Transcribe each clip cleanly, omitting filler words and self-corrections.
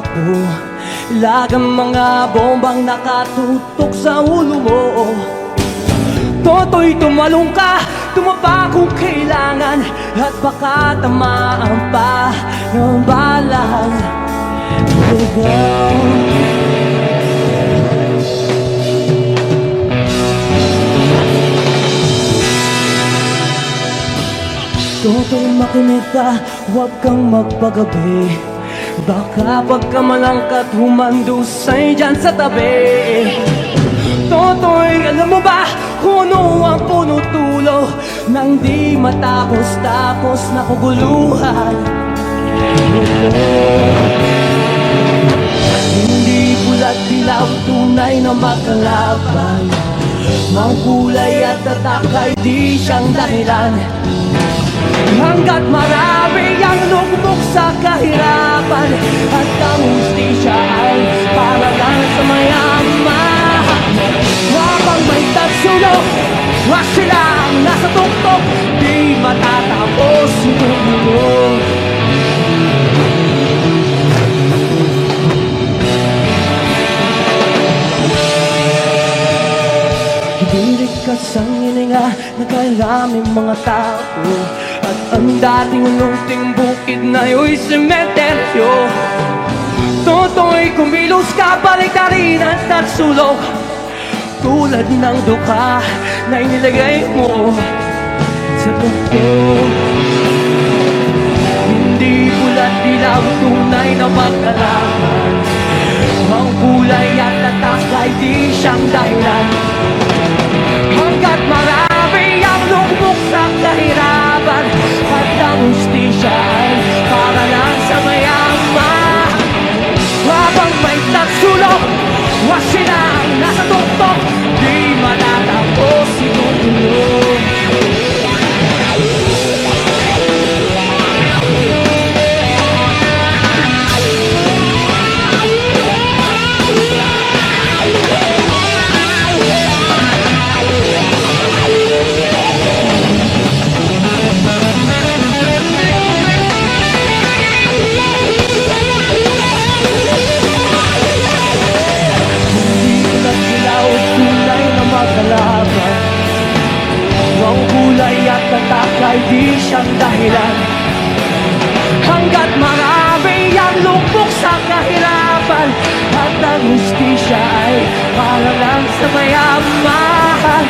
takbo. Ilagang mga bombang nakatutok sa ulo mo. Toto'y tumalong ka, tumapa kung kailangan, at baka tamaan pa ng balang ligaw. Toto'y makinig ka, huwag kang magpagabi. Baka pagkamalangkat humandusay dyan sa tabi. Toto'y alam mo ba kung ano ang punutulo nang di matapos-tapos na kaguluhan? Hindi pula't dilaw, tunay na magkalaban. Mang kulay at tatak ay di siyang dahilan. Hanggat marami ang lugmok sa kahirapan, at ang hustisya ay para lang sa mayaman. Habang may tatsulok, wag silang nasa tuktok, di matatapos itong mundo. Hibirik ka sa hininga na kailaming mga tao, at ang dating lunting bukid na yo'y sementeryo. Toto'y kumilos ka, balik na rin ang tatsulok, tulad ng duka na inilagay mo sa tuktok. Hindi pula't dilaw, tunay na magkalaban. Ang kulay at tatak ay di siyang dahilan. Hanggat marami ang lugmok sa kahirapan, at ang hustisya ay para lang sa mayaman. Habang may tatsulok, wag silang nasa tuktok, di matatapos itong mundo. Ang kulay at tatak ay di siyang dahilan. Hanggat marami ang lugmok sa kahirapan, at ang hustisya ay para lang sa mayaman.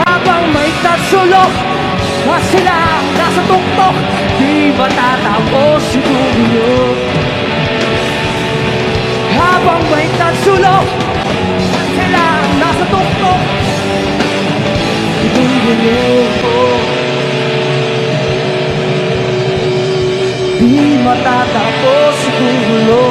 Habang may tatsulok, at silang nasa tuktok, di matatapos itong mundo. Habang may tatsulok, at silang nasa tuktok, itong mundo. Di matatapos itong mundo.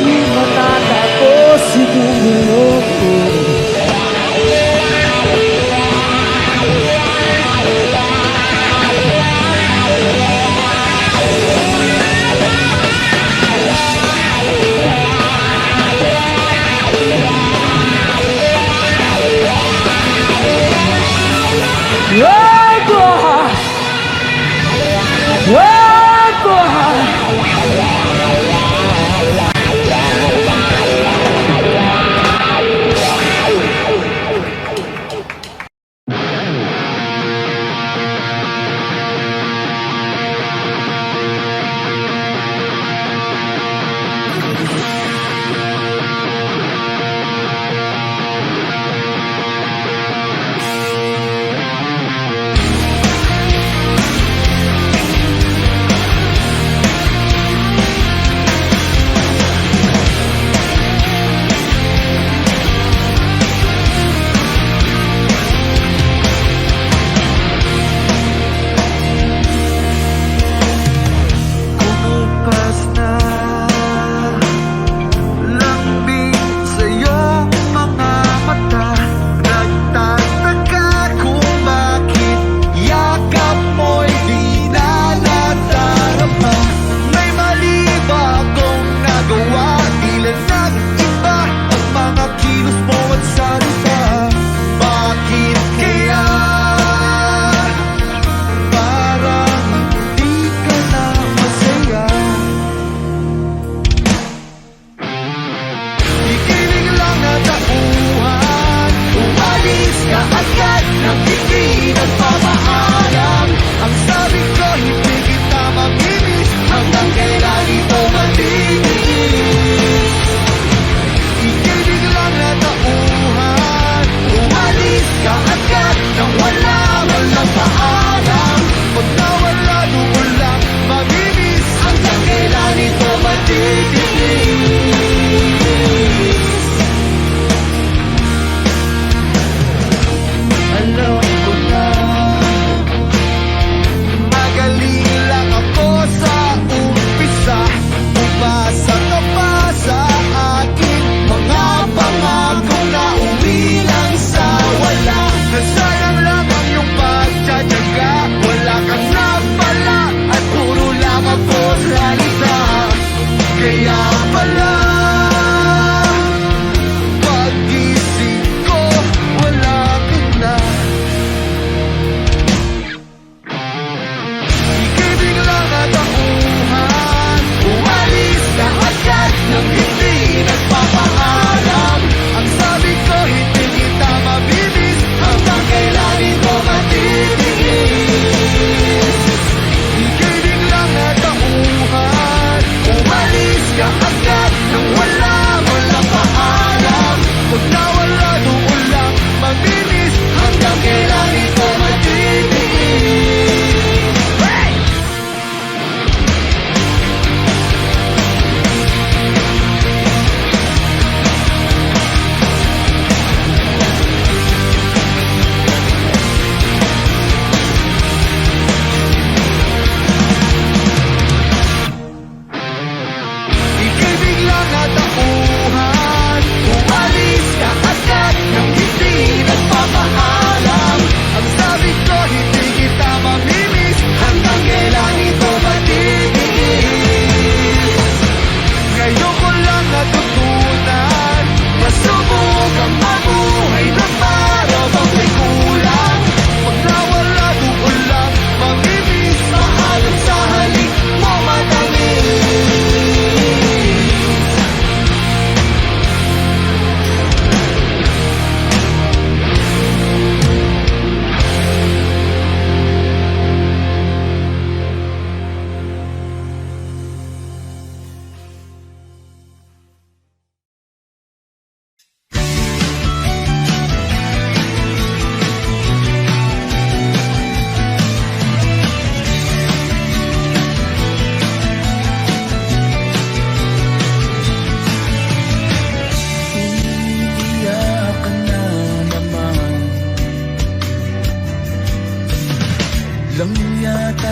Di matatapos itong mundo.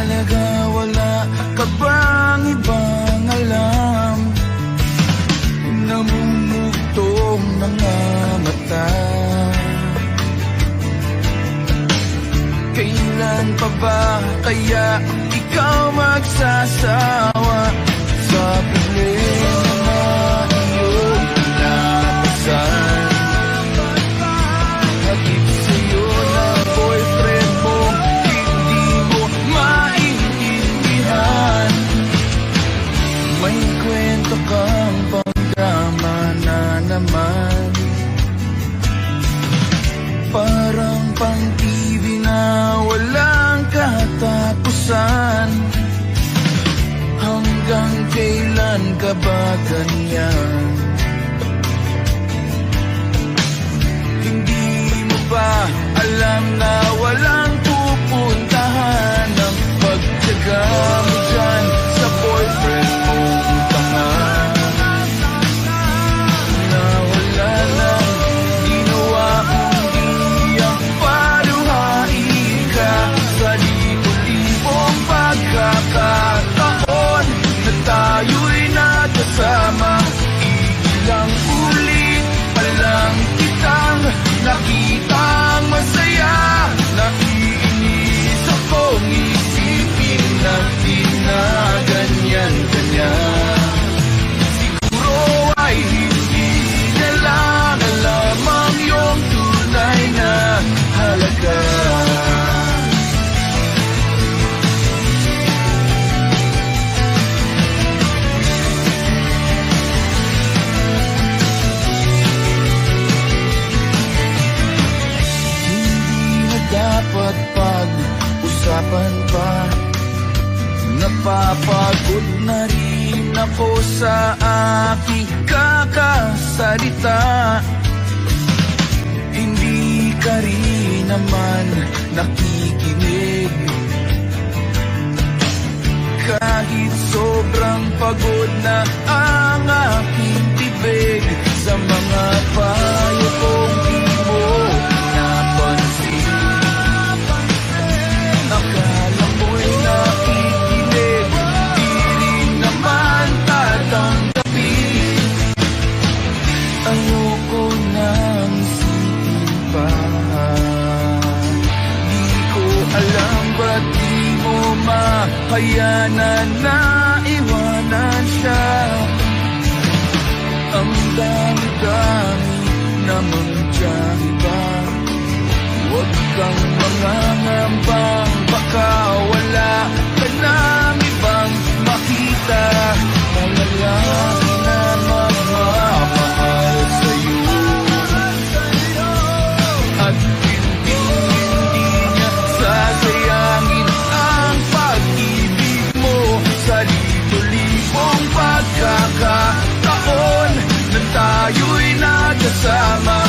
Talaga wala ka bang ibang alam? Namumugtong mga mata. Kailan pa ba kaya ikaw magsasawa sa problema na iyong pinapasan? Hatid sa'yo ng boyfriend mo, hindi mo maintindihan. May kwento kang pangdrama na naman, parang pang-TV na walang katapusan. Hanggang kailan ka ba ganyan? Hindi mo ba alam na walang pupuntahan ang pagtyaga mo dyan sa boyfriend mong tanga? Na wala nang ginawa kundi ang paluhain ka sa libo-libong pagkakataon na tayo'y nagkasama. Ilang ulit pa lang kitang nakitang masaya. Naiinis akong isipin natin na ganyan-ganyan. Siguro ay hindi na lang alam ang iyong tunay na halaga. Dapat pag-usapan pa. Napapagod na rin ako sa aking kakasalita. Hindi ka rin naman nakikinig. Kahit sobrang pagod na ang aking tibig sa mga payo kong di mo napansin. Akala mo'y nakikinig, di rin naman tatanggapin. Ayoko nang isipin pa. Di ko alam ba't di mo makayanan na iwanan siya. Ang dami-dami namang tiyahin ba? Huwag kang mangangambang, baka wala ka nang ibang makita. Malalaki na magmamahal sa'yo, at hindi niya sasayangin ang pag-ibig mo sa libo-libong pagkakataon na tayo'y nagkasama.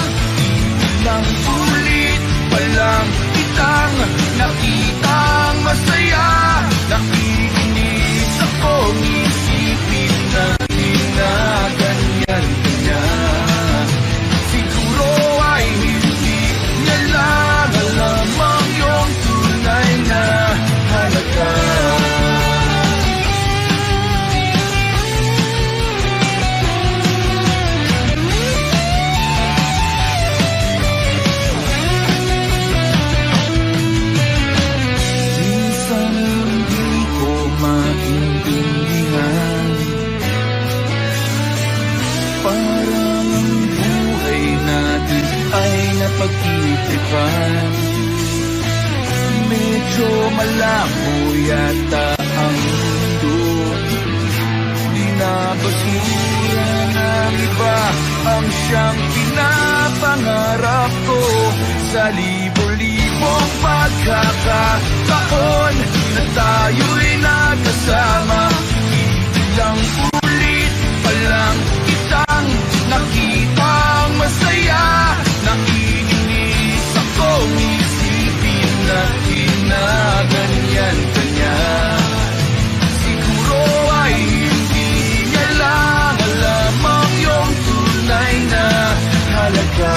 Ilang ulit palang kitang nakitang masaya. Nakikinis akong isipin natin na ganyan-ganyan. Siguro ay hindi niya lang alam ang iyong tunay na halaga. Pag-iipan, medyo malabo yata ang mundo. Di na ba siya ng iba ang siyang pinapangarap ko? Sa libo-libong pagkakataon na tayo'y nagkasama. Ilang ulit pa lang kitang nakitang masaya. Nakiinis akong isipin na ginaganyan-ganyan. Siguro ay hindi niya lang alam ang iyong tunay na halaga.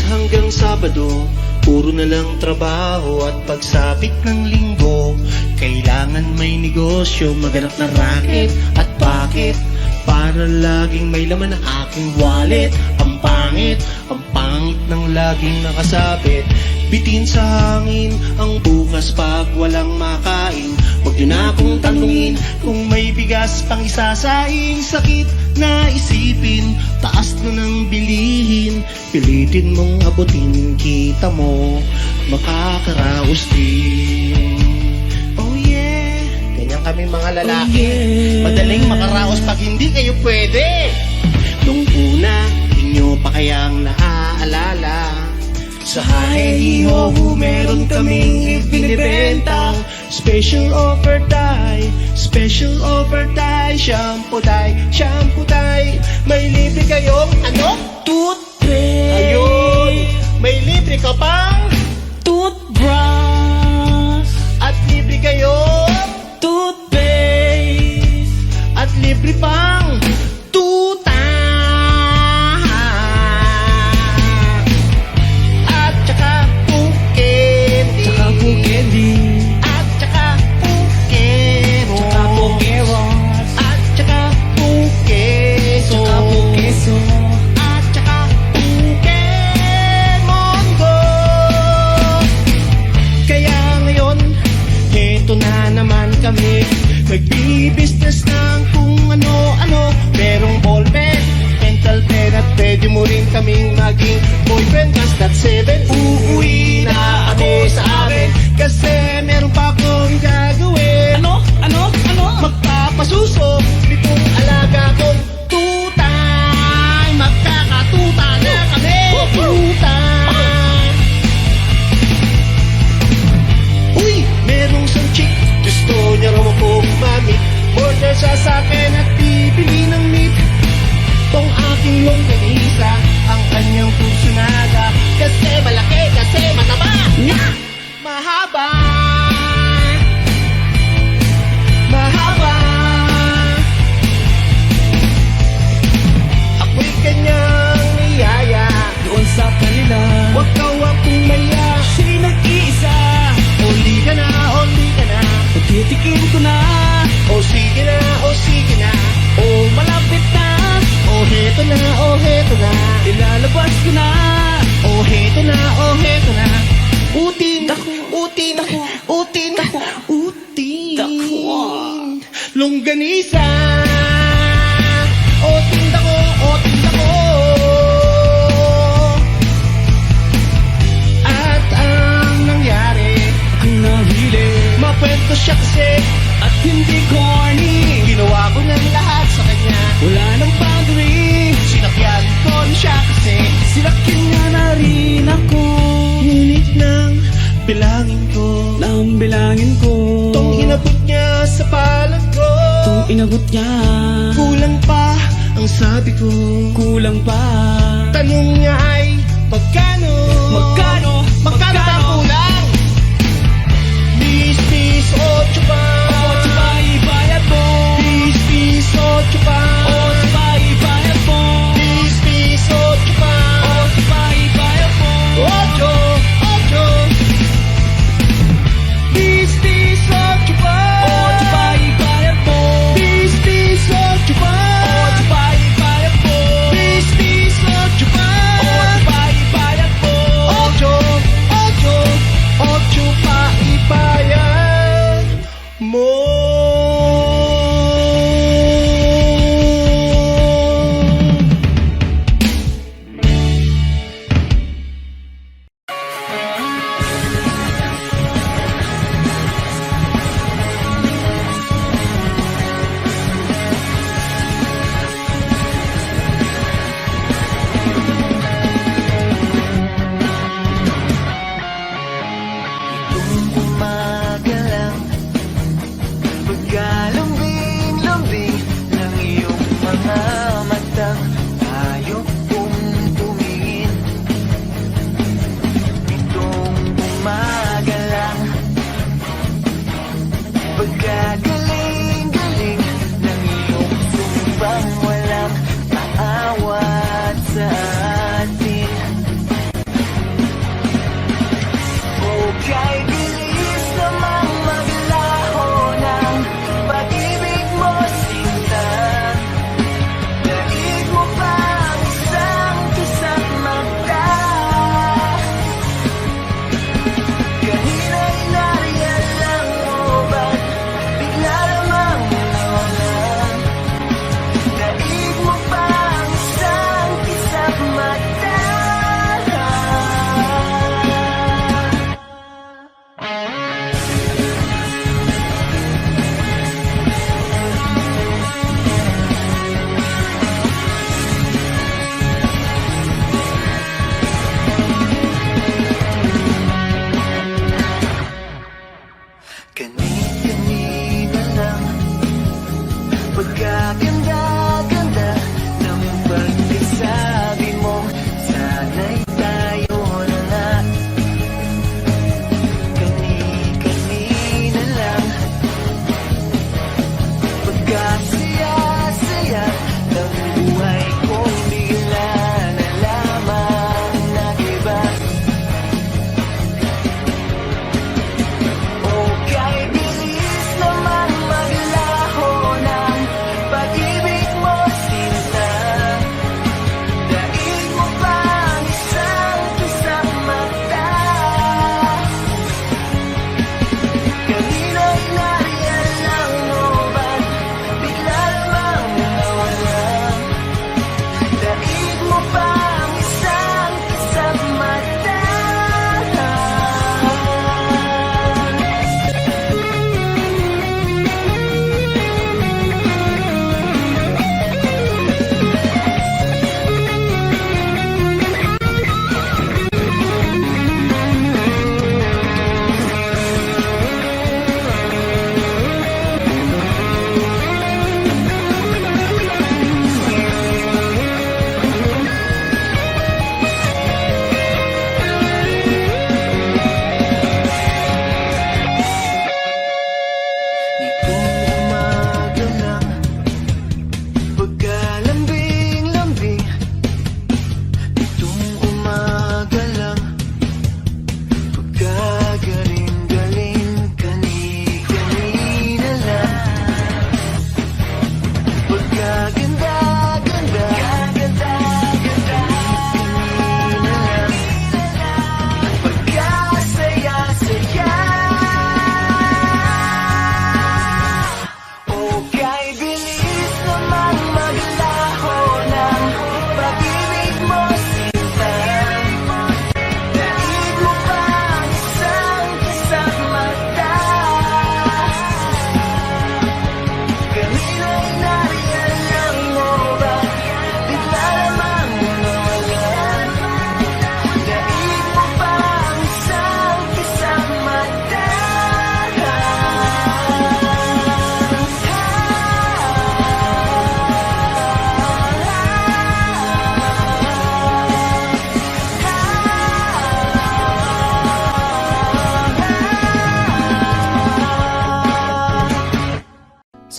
hanggang Sabado, puro na lang trabaho at pagsapit ng linggo, kailangan may negosyo, maganap na racket at bakit? Para laging may laman ang aking wallet. Ang pangit ng laging nakasabit. Bitin sa hangin ang bukas pag walang makain. Huwag niyo na akong tanungin kung may bigas pang isasaing. Sakit na isipin, taas na ng bilihin. Pilitin mong abutin, kita mo makakaraos din. Oh yeah, ganyan kami mga lalaki. Madaling makaraos pag hindi kayo pwede. Nung una, inyo pa kayang naaalala, sa Hahehiho meron kaming ibinibentang special offer tayo, special offer tayo. Shampoo tayo, may libre kayong ano? Toothpaste, Ayun, may libre ka pang toothbrush, at libre kayong toothpaste, at libre pang tuta. At saka candy. tsaka po candy, At saka pukero. tsaka po carrots, At saka pukeso. tsaka po queso, At saka Pokemon Go. Kaya ngayon, heto na naman kami, nagbi-business ng kung ano-ano. Merong ballpen, mental pen, at pwede mo rin kaming maging boyfriend. Basta 7, uuwi na kami sa amin, kasi meron pa akong gagawin. ano? Magpapasuso, pitong alaga kong tutay. Magkakatuta na kami, tutay. Uy, merong isang chick, gusto niya raw akong mamit. Order siya sa akin at bibili ng meat. Tong aking longganisa, ang kanyang kursunada, kasi malaki, kasi mataba, mahaba. Mahaba. Ako'y kanyang niyaya, Doon sa kanila, huwag daw akong maya. siya'y nag-iisa, Huli ka na, huli ka na. pagtitikin ko na, O sige na, o sige na. oh malapit na, O heto na, o heto na. ilalabas ko na, O heto na, o heto na. Utin, Dako. utin, utin, utin. Dako. Longganisa. Utin dako, utin dako. At ang nangyari, kung nahili, mapwento siya kasi at hindi corny, ginawa ko ng lahat sa kanya. wala nang boundary, Sinakyan ko na siya kasi sinakyan niya na rin ako, ngunit nang bilangin ko, nang bilangin ko, tong inabot niya sa palad ko. kung inabot niya, Kulang pa ang sabi ko. kulang pa, Tanong niya ay magkano? magkano, Magkano ba ang kulang? Bis, 8 pa. Ocho pa ibayad mo, Bis, 8 pa. ocho pa ibayad mo, Bis, 8 pa. ocho pa ibayad mo, 8. Bis, 8 pa. ocho pa ibayad mo, Bis, 8 pa. ocho pa ibayad mo, Bis, 8 pa. ocho pa ibayad mo, 8 pa ibayad mo. Itong umaga lang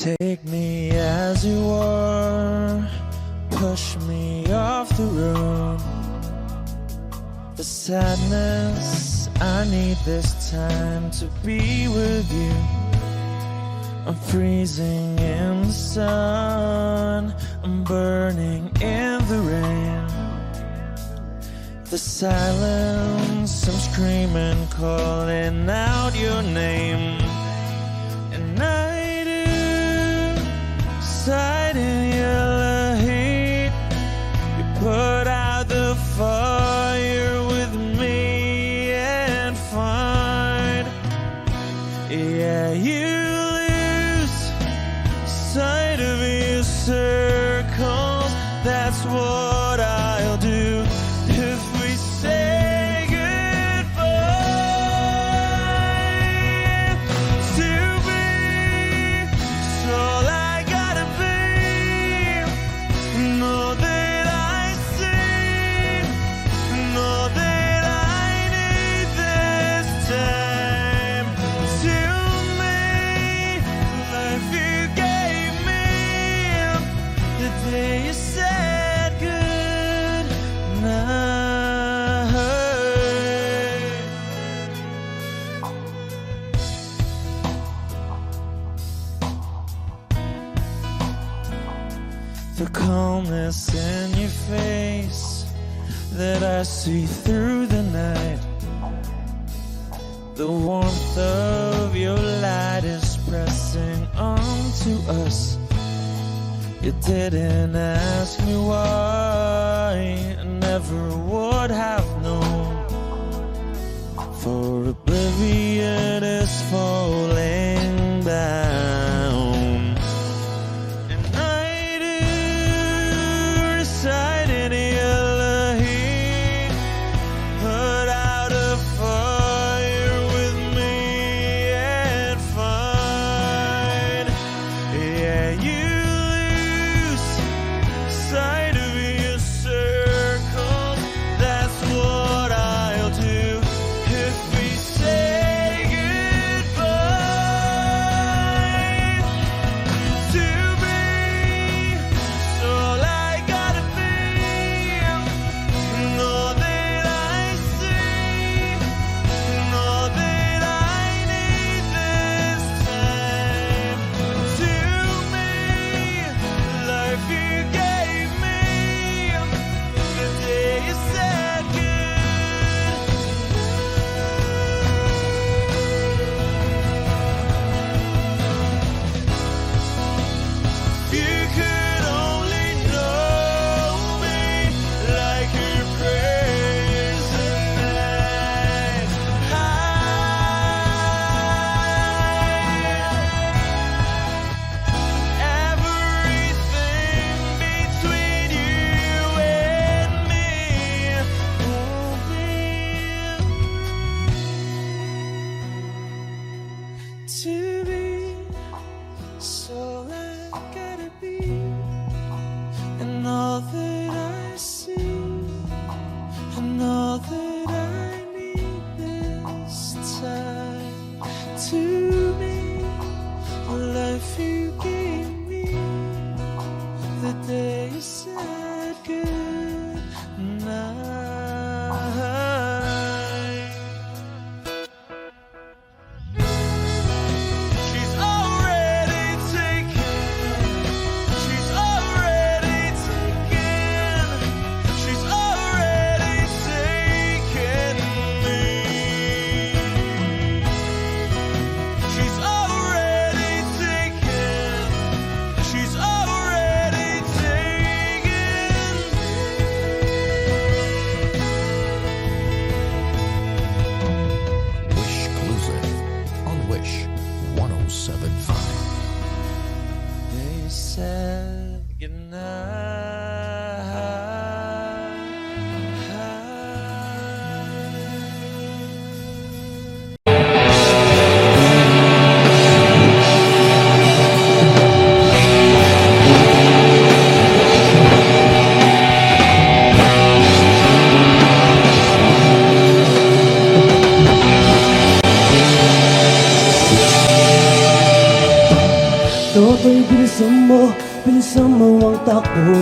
Take me as you are, push me off the road. The sadness, I need this time to be with you. I'm freezing in the sun, I'm burning in the rain. The silence, I'm screaming, calling out your name. And I do, sight in yellow heat. You put out the fire with me and find, yeah, you lose sight of your circles. That's what I'll do if we say goodbye. To be, it's all I gotta be. Know that I see, know that I need this time. To me, life you gave me the day you said good night. The calmness in your face that I see through the night. The warmth of your light is pressing onto us. You didn't ask me why, I never would have known. For oblivion is falling down. And I do reside in yellow heat. Put out a fire with me and find, yeah, you lose sight of your circles. That's what I'll do if we say goodbye. To be, it's all I gotta be. Know that I see, know that I need this time. To me, life you gave me the day you said good. You could only know me like your present night. Everything between you and me won't be to be. So I gotta be, and all that I see, and all that I need this time. To me, the life you gave me the day you said good night. She's already taken. She's already taken. She's already taken me. She's already taken. She's already taken me. Wish Exclusive on Wish 1075. They said goodnight. Toto'y bilisan mo ang takbo.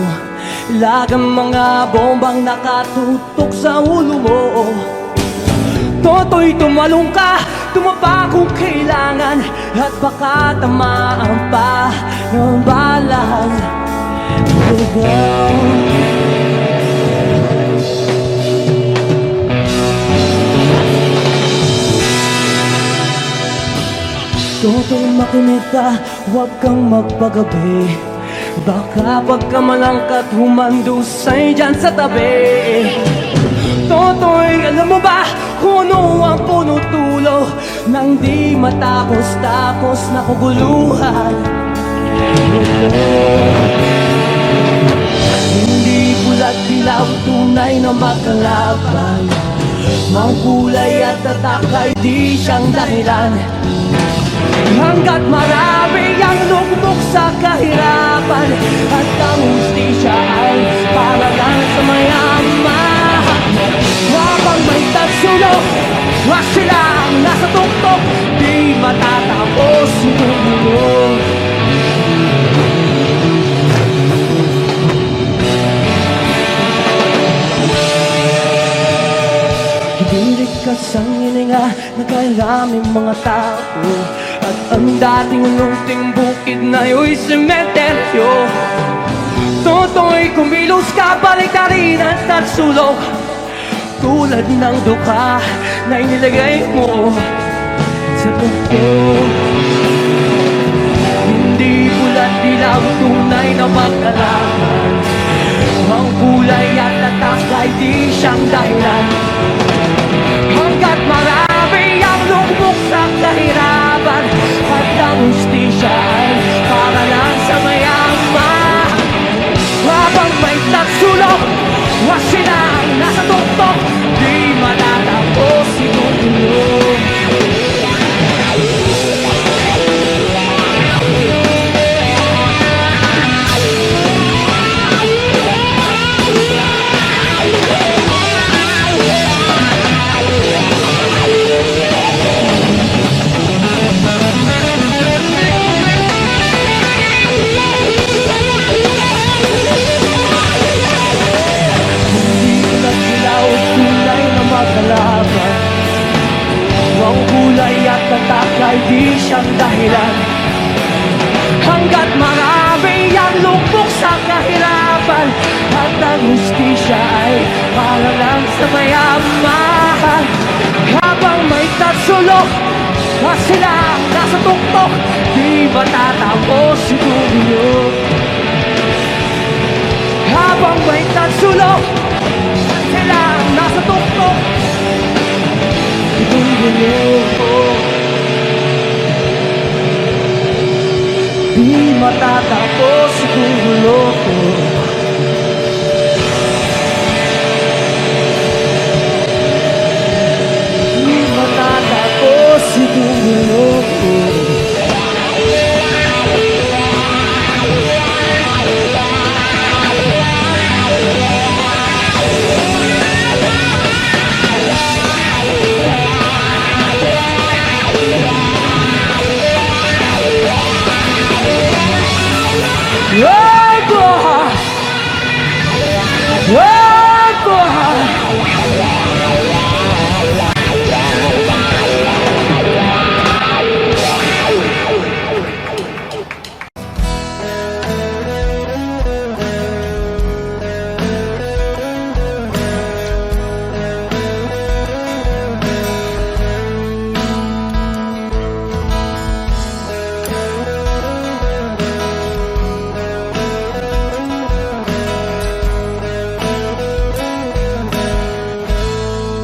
Ilagang mga bombang nakatutok sa ulo mo. Toto'y tumalong ka, tumapa kung kailangan, at baka tamaan pa ng balang lugaw. Toto'y makinig ka, huwag kang magpagabi. Baka pagkamalangkat humandusay dyan sa tabi. Toto'y alam mo ba kung ano ang punutulo nang di matapos-tapos na kaguluhan? Hindi pula't dilaw, tunay na magkalaban. Mga kulay at tatak ay di siyang dahilan. Hanggat marami ang lugmok sa kahirapan, at ang hustisya ay para lang sa mayaman. Habang may tagsulok, wag silang nasa tuktok, di matatapos yung mundo. Hibirik ka sa hininga na kailaming mga tao, at ang dating lunting bukid na yo'y sementeryo. Toto'y kumilos ka, baliktarin at nagsulok, tulad ng dukha na inilagay mo sa tuktok. Hindi pula't dilaw, tunay na magkalaman. Ang kulay at tatak ay di siyang dahilan. Hanggat marami ang lugmok sa kahirapan, at ang hustisya ay para lang sa mayaman. Habang may tagsulok, wag silang nasa tuktok, di matatapos itong mundo. Ang kulay at tatak ay di siyang dahilan. Hanggat marami ang lupok sa kahirapan, at ang hustisya ay para lang sa mayaman. Habang may tagsulok, at silang nasa tuktok, di matatapos itong mundo. Habang may tagsulok, at silang nasa tuktok, itong mundo. Di matatapos itong mundo. Di matatapos itong mundo.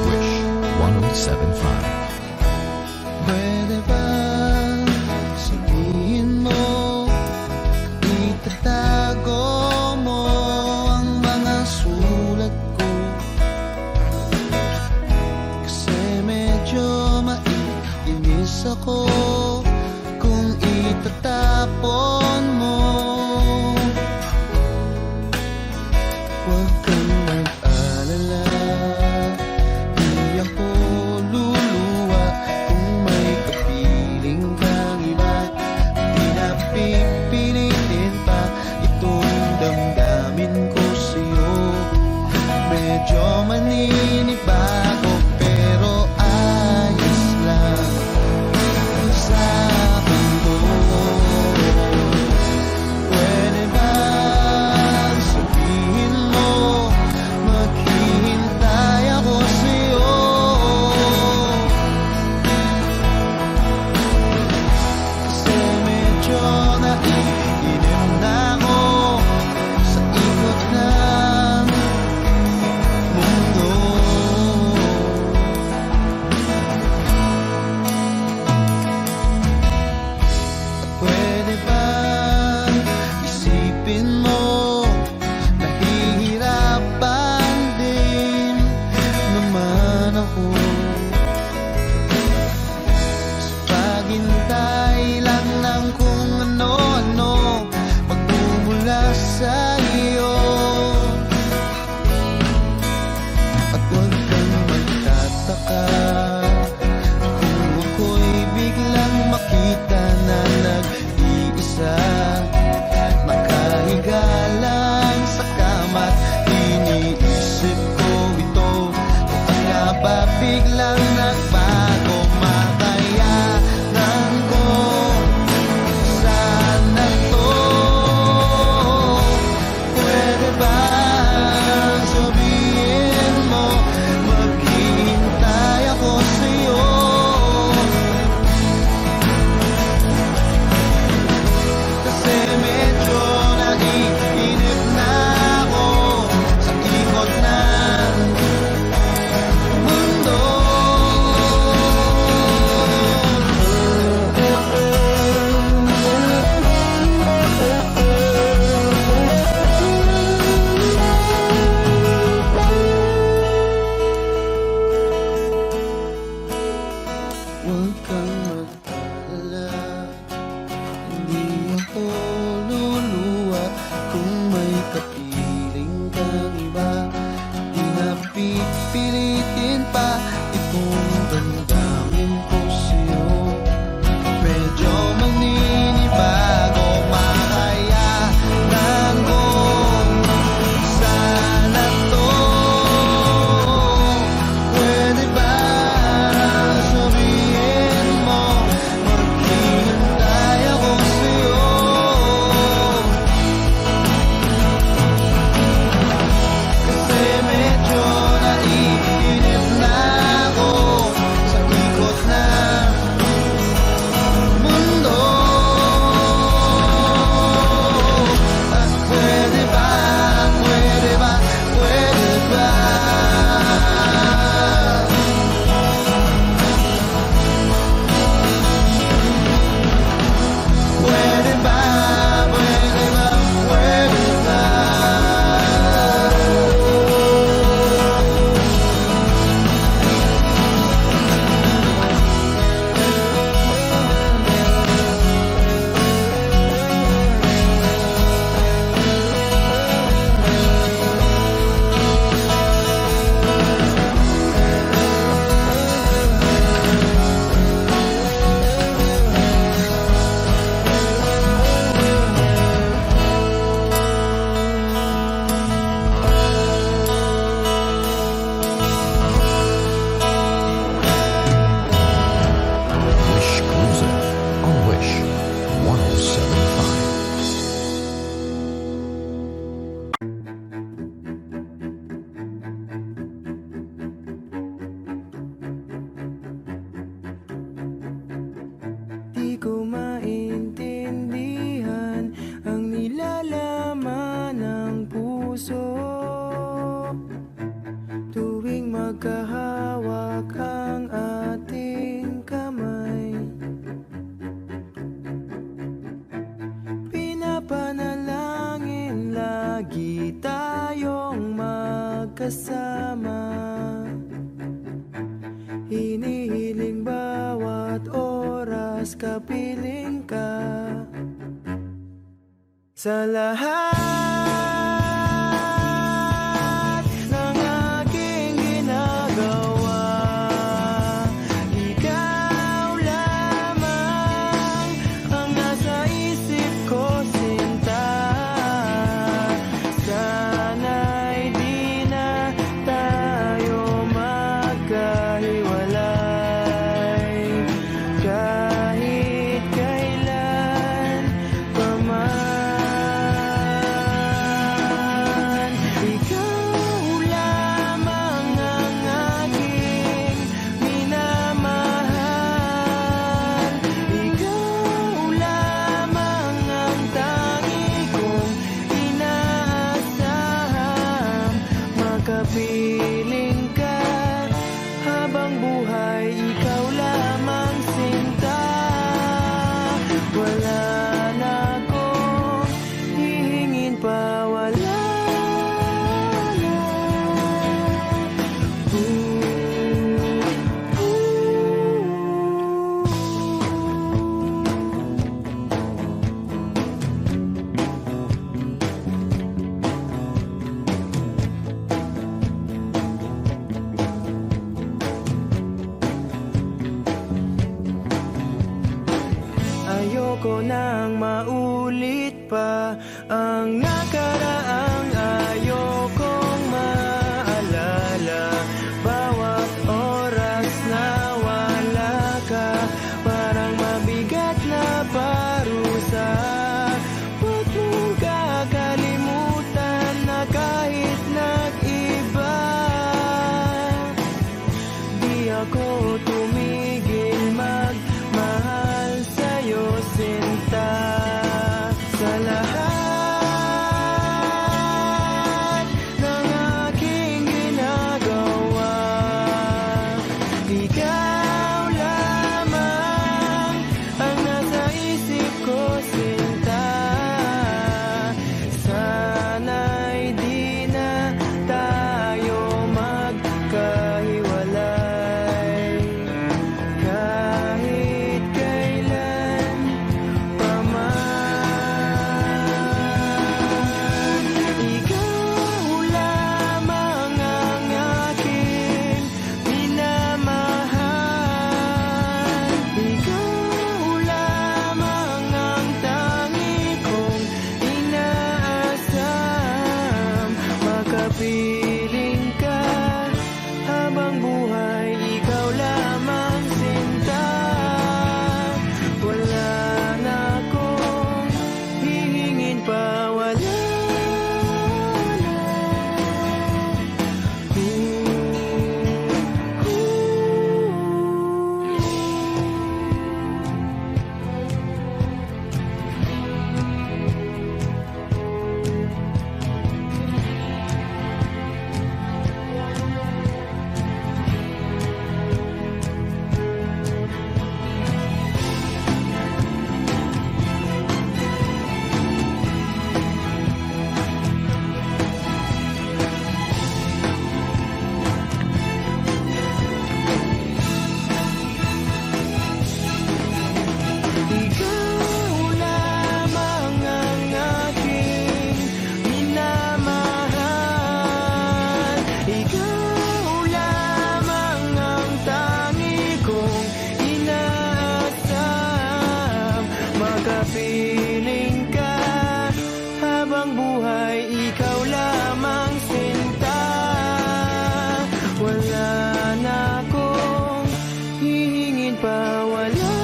Wish 1075. Pwede ba sabihin mo, itatago mo ang mga sulat ko? Kasi medyo maiinis ako kung itatapon mo. Huwag kang mag-alala, di ako luluwa kung may kapiling kang iba. Pinapig maninibago pero ayos lang sa mundo. Pwede ba sabihin mo maghihintay ako sa'yo? Kasi medyo naiinip na ako sa ikot ng mundo. Pwede ba isipin mo nahihirapan din naman ako sa paghintay lang ng kung ano-ano pagmumula sa iyo. At huwag kang magtataka kung ako'y biglang makita na nag-iisa, nakahiga lang sa kama't iniisip ko ito. Kung nga ba biglang nagbago, makayanan ko sana to. Pwede ba sabihin mo maghihintay ako sa'yo? Kasi medyo naiinip na ako sa ikot ng mundo. Huwag kang mag-alala, hindi ako luluwa kung may kapiling kang iba. Di na pipilitin pa itong damdamin ko sa'yo. Medyo maninibago, makayanan ko sana to. Pwede ba sabihin mo maghihintay ako sa'yo? Kasi medyo naiinip na ako sa ikot ng mundo. At pwede ba, pwede ba, pwede ba? Pwede ba, pwede ba, pwede ba? Wish Cruiser on Wish 1075. Di ko maintindihan ang nilalaman ng puso tuwing magkahawak ang ating kamay. Pinapanalangin lagi tayong magkasama. Hinihiling bawat oras kapiling ka sa lahat ng aking ginagawa. Ikaw lamang ang nasa isip ko, sinta. Sana'y di na tayo Subalit pa ang nakaraang ayokong maalala. Bawat oras na wala ka, parang mabigat na parusa. Huwag mong kakalimutan na kahit nag-iba, di ako tumigil magmahal sa'yo, sinta. Sa lahat ng aking ginagawa, ikaw lamang ang nasa isip ko, sinta. Sana'y di na tayo magkahiwalay kahit kailan pa man. Ikaw lamang ang aking minamahal. Ikaw lamang ang tangi kong inaasam. Makapiling ka habang buhay, ikaw lamang, sinta. Wala na akong hihingin pa, wala na. Ikaw lamang ang aking minamahal. Ikaw lamang ang tangi kong inaasam. Makapiling ka habang buhay, ikaw lamang, sinta. Wala na akong hihingin pa, wala na.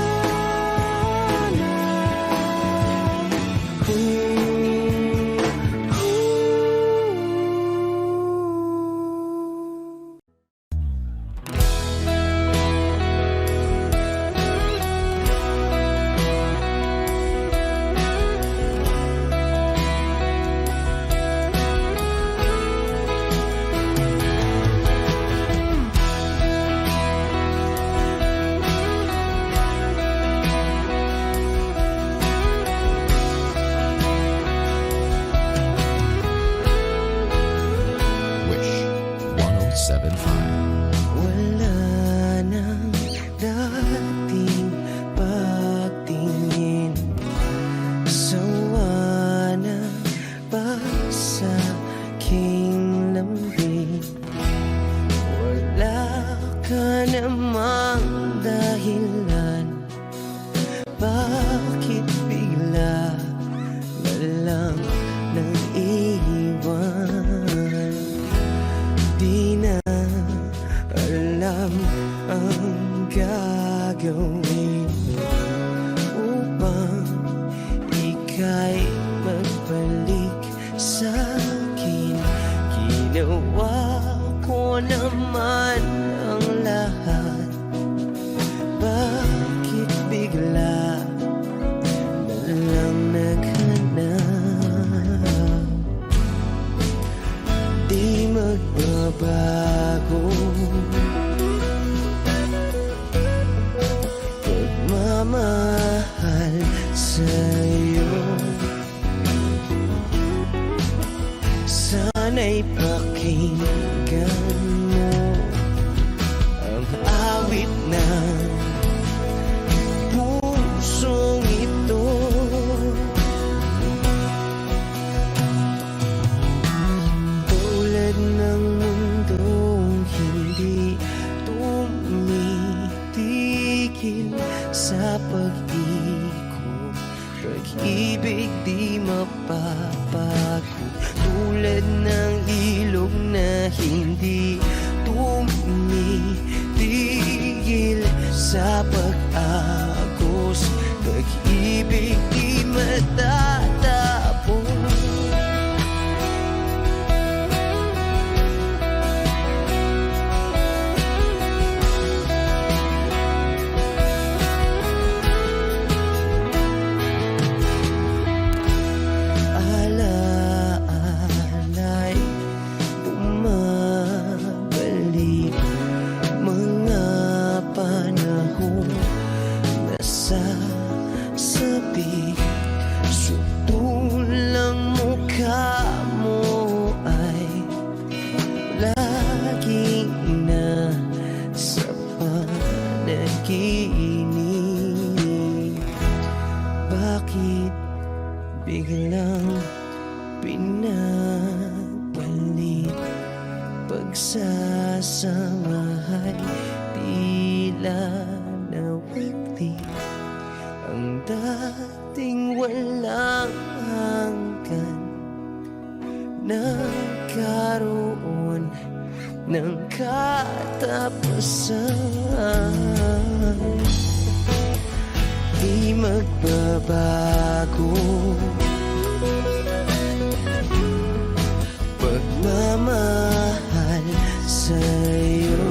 Wish 1075. Wala nang dating pagtingin, sawa na ba sa aking lambing? Wala ka namang dahilan, bakit bigla na lang nang iwan? Di na alam ang gagawin upang ika'y magbalik sa'kin. Ginawa ko naman ang lahat, bakit bigla na lang naghanap? Di magbabago pagmamahal sa'yo. Sana'y pakinggan mo ang awit ng pusong ito. Tulad ng mundong hindi tumitigil sa pag-ikot, pag-ibig di mapapago, tulad ng ilog na hindi tumitigil sa pag-agos, pag-ibig di matatapos. Alaala'y bumabalik, mga panahon nasasabi, sutulang mukha mo ay laging nasa panaginip. Bakit biglang pinapalit, pagsasamahay tila nawagli, ang dating walang hanggan nagkaroon ng katapusan. Di magbabago pagmamahal sa'yo.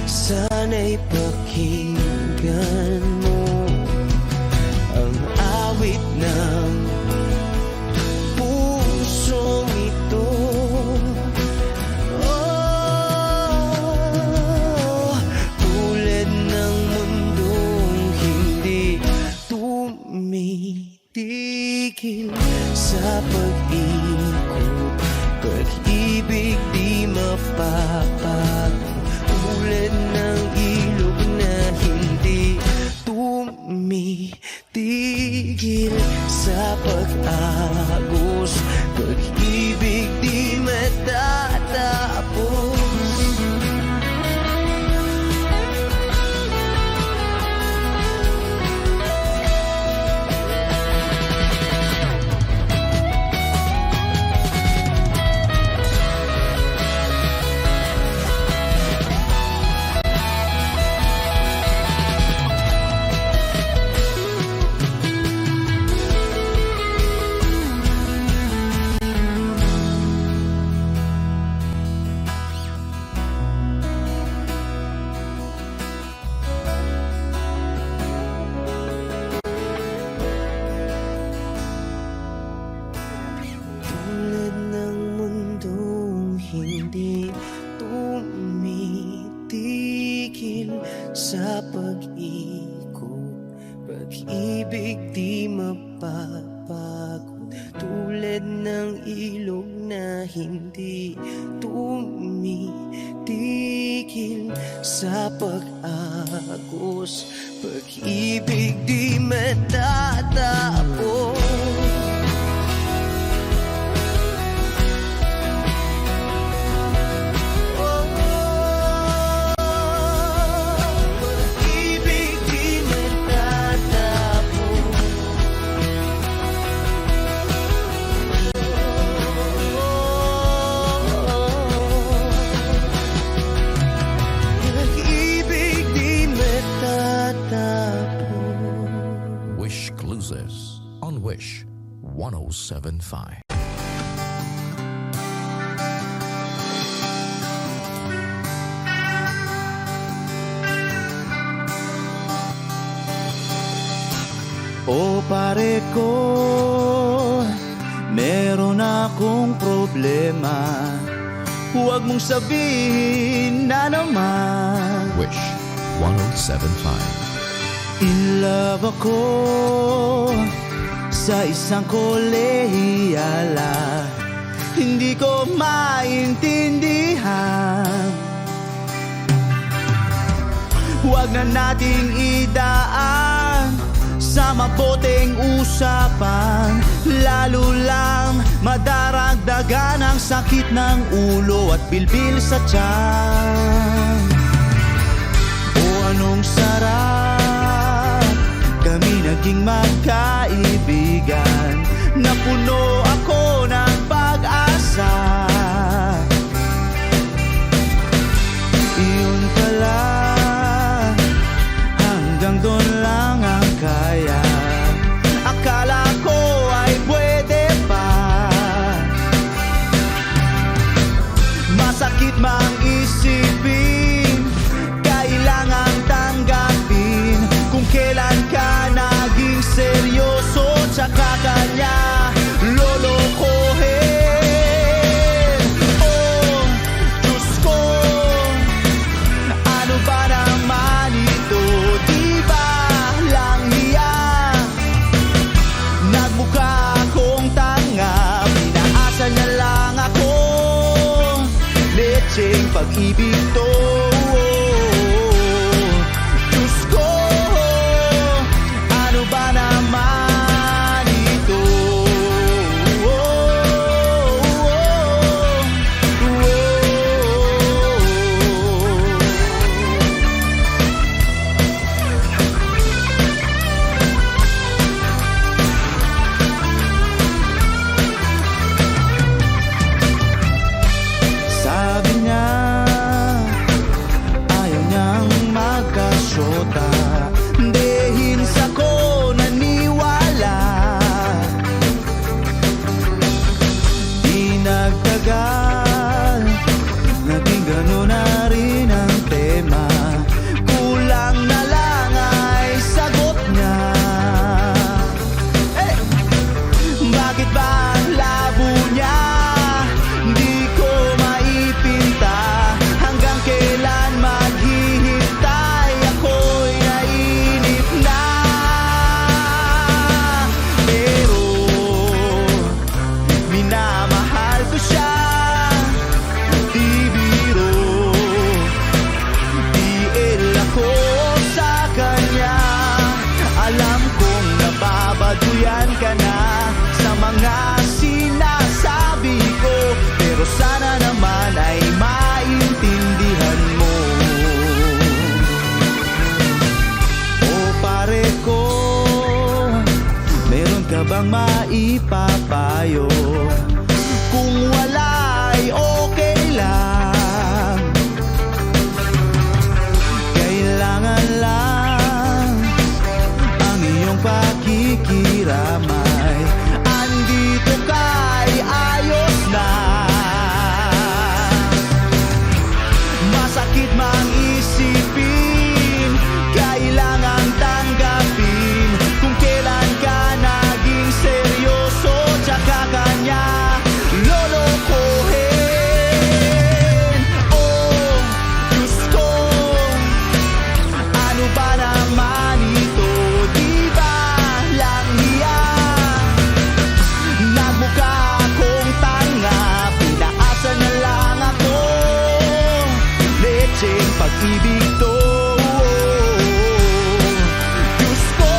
Sana'y pakinggan mo ang awit ng pusong ito. Tulad ng mundong hindi tumitigil sa pag-ikot, pag-ibig di mapapago, tulad ng ilog na hindi tumitigil sa pag-agos, pag-ibig di matatapos. Tulad ng mundong hindi tumitigil sa pag-ikot, pag-ibig di mapapagod, tulad ng ilog na hindi tumitigil sa pag-agos, pag-ibig di matatapos. Wish Exclusives on Wish 1075. O pare ko, meron akong problema. Huwag mong sabihin na naman. Wish 1075. In love ako sa isang kolehiyala. Hindi ko maintindihan. Huwag na nating idaan sa maboteng usapan, lalo lang madaragdagan ang sakit ng ulo at bilbil sa tiyan. O anong sarap kami naging magkaibigan. Napuno ako ng pag-asa. Iyon pala, hanggang doon lang ang kaya. Akala ko ay pwede pa. Masakit mang isipin, kailangang tanggapin kung kailan ka naging seryoso tsaka kanya lolokohin. Oh, Diyos ko, ano ba naman ito? Di ba lang hiya? Nagmukha akong tanga, pinaasa niya lang ako. Lecheng pag-ibig to. Diyos ko, ano ba naman ito? Sabi niya, ayaw niyang magkasyota. Dahil sa ko naniwala. Di nagtagal, naging gano'n na rin ang tema. Kulang na lang ay sagot niya. Bakit ba ang labo niya? Di ko maipinta. Hanggang kailan maghihintay? Ako'y nainip na. Pero minamahal ko siya. Di biro, tiil ako sa kanya. Alam kong nababaduyan ka na sa mga sinasabi ko, pero sana naman ay maintindihan mo. O pare ko, meron ka bang maipapayo? Kung wala ay okay lang. Kailangan lang ang iyong pakikiramay. Andito ka'y ayos na. Masakit mang isipin, kailangan tanggapin kung kailan ka naging seryoso tsaka kanya lolokohin. Oh, Diyos ko, ano ba naman ito? Di ba lang hiya? Nagmukha akong tanga, pinaasa na lang ako. Lecheng pag-ibig to. Diyos ko,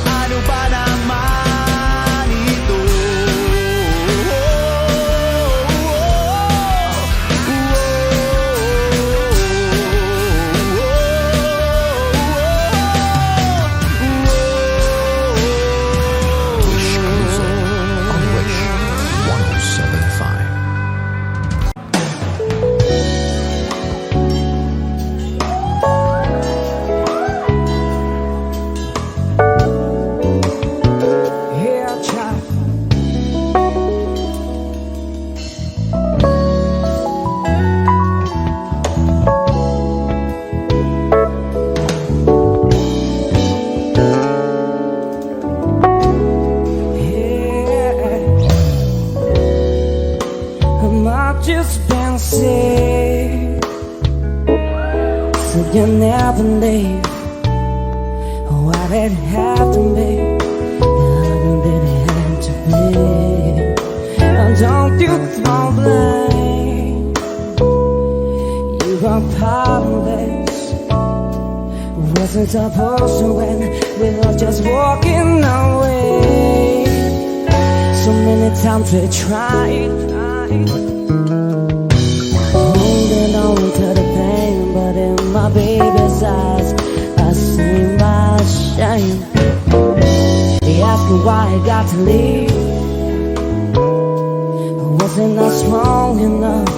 ano ba naman ito? Wish Cruiser on Wish 1075. Yeah, child. I've just been sick, so you never leave. Why did it have to be? How did it have to be? And don't you throw blame. You got part of this. Wasn't supposed to end. We were just walking away. So many times we tried, holding on to the pain, but in my baby's eyes I see my shame. He asked me why I got to leave. Wasn't I strong enough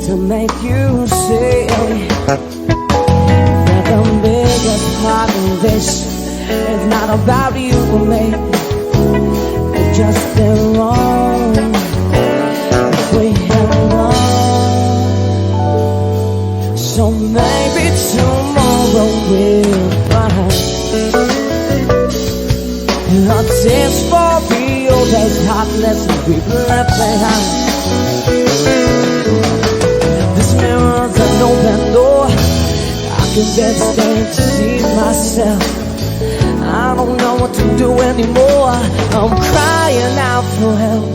to make you see that the biggest part of this is not about you or me? It's just been wrong if we had known. So maybe tomorrow we'll find a taste for real, there's heartless people left behind. This mirror's an open door, I can just stand to see myself. I don't know what to do anymore, I'm crying out for help.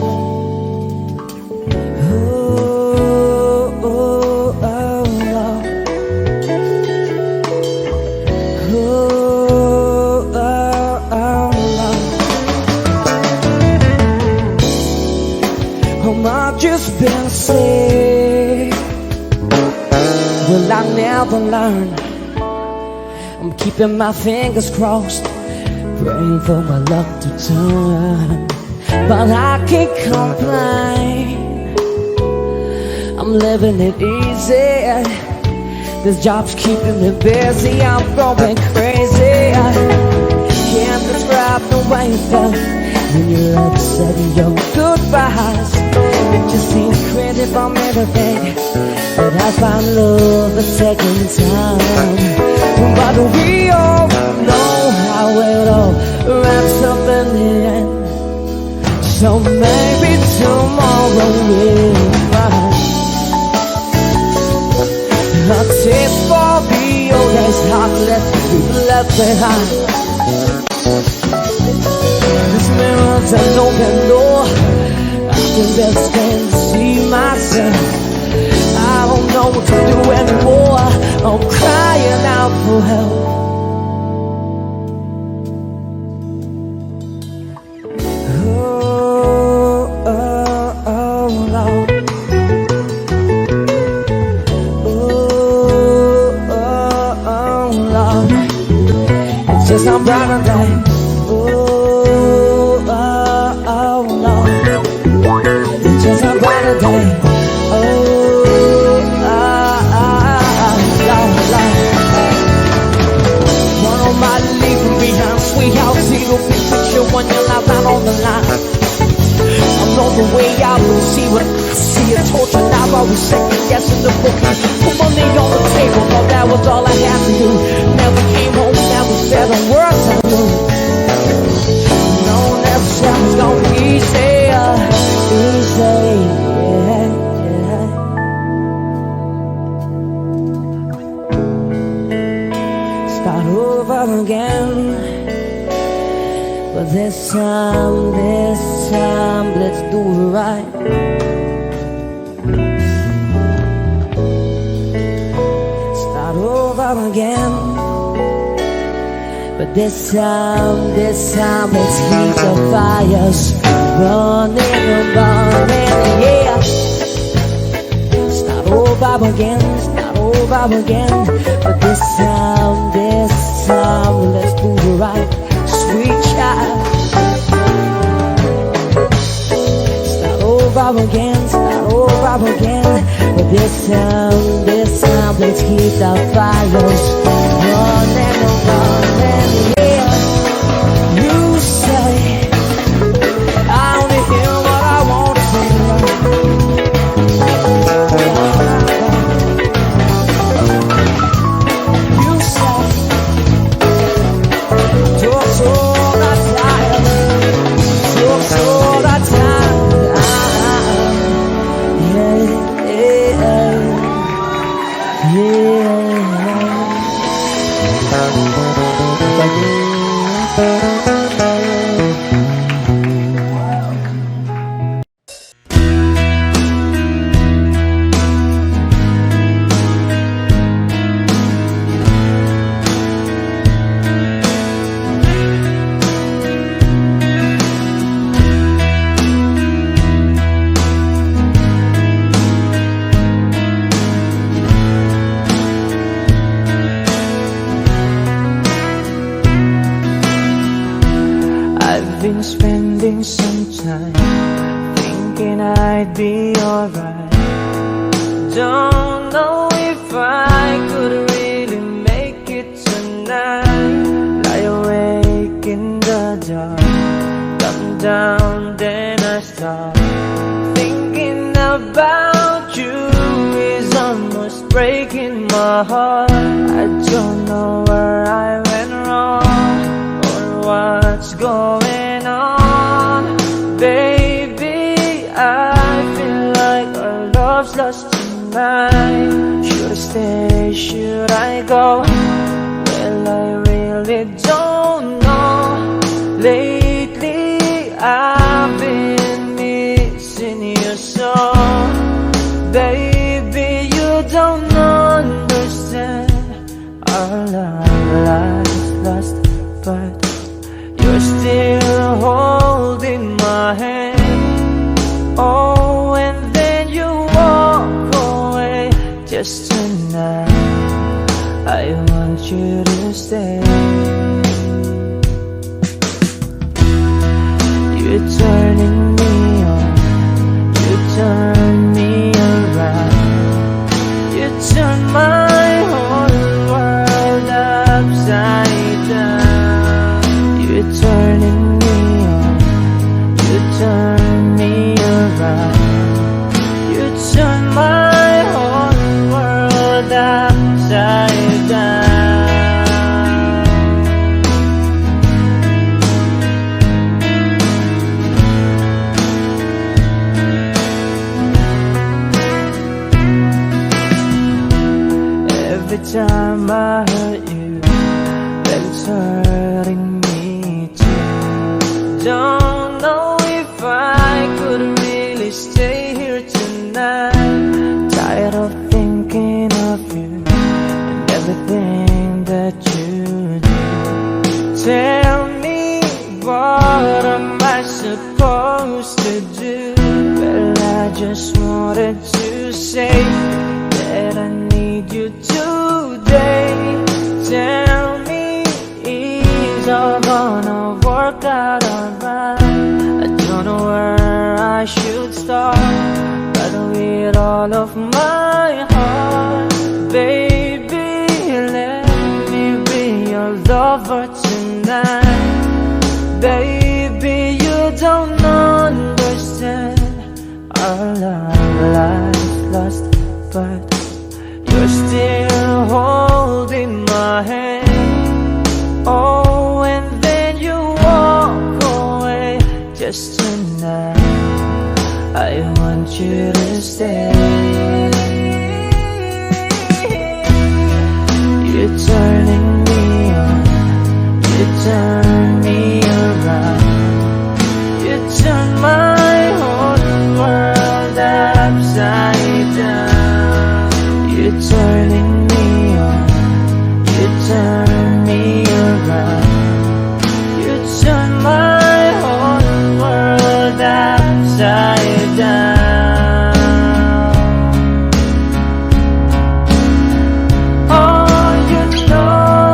Oh, oh, oh, Lord. Oh, oh, oh, Lord. I've just been sick. Will I never learn? I'm keeping my fingers crossed, praying for my luck to turn. But I can't complain, I'm living it easy. This job's keeping me busy, I'm going crazy. Can't describe the way it felt when you said your goodbyes. It just seems crazy for me to think that I found love the second time. But we all know how it all wraps up in the end. So maybe tomorrow we'll find a taste for the oldest heartless we've left behind. This mirror's an open door, I can just stand to see myself. I don't know what to do anymore, I'm crying out for help. Oh, oh, oh, Lord. Oh, oh, oh, Lord. It's just a brighter day. Oh, oh, oh, Lord. It's just a brighter day. When you're out on the line, I'm on the way out to see what I see. A torture now, I was second guessing the booking. Put money on the table, but that was all I had to do. Never came home, never said a word to you. No, never said it was gonna be easy, easy, yeah. Start over again. But this time, let's do it right. Start over again. But this time, let's keep the fires burning, yeah. Start over again. But this time, let's do it right. Sweet child, start over again. But this time, let's keep the fires running, yeah. You say I only hear what I want to say. You say all the time, been spending some time thinking I'd be alright. Don't know if I could really make it tonight. Lie awake in the dark, come down, then I start thinking about you. Is almost breaking my heart. I don't know where I went wrong or what's going on. Baby, I feel like our love's lost tonight. Should I stay, should I go? Well, I really don't know. Lately I've been missing you so. Baby, you don't understand. Our life's lost, but you're still holding my hand. Oh, and then you walk away. Just tonight I want you to stay. You're turning me on, you turn me around, you turn my whole world upside down. You're turning me on, you turn me around, you turn my whole world upside down. Every time I hurt you, it's hurting me too. Don't know if I could really stay here tonight. Tired of thinking of you and everything that you do. Tell me, what am I supposed to do? Well, I just wanted to say that I need you today. Tell me, is all gonna work out alright? I don't know where I should start, but with all of my heart, baby, let me be your lover tonight. Baby, you don't understand. Our life's lost, but you're still holding my hand. Oh, and then you walk away. Just tonight I want you to stay. You're turning me on, you turn me around, you turn my whole world upside down. You're turning me on, you turn me around, you turn my whole world upside down. Oh, you know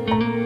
Thank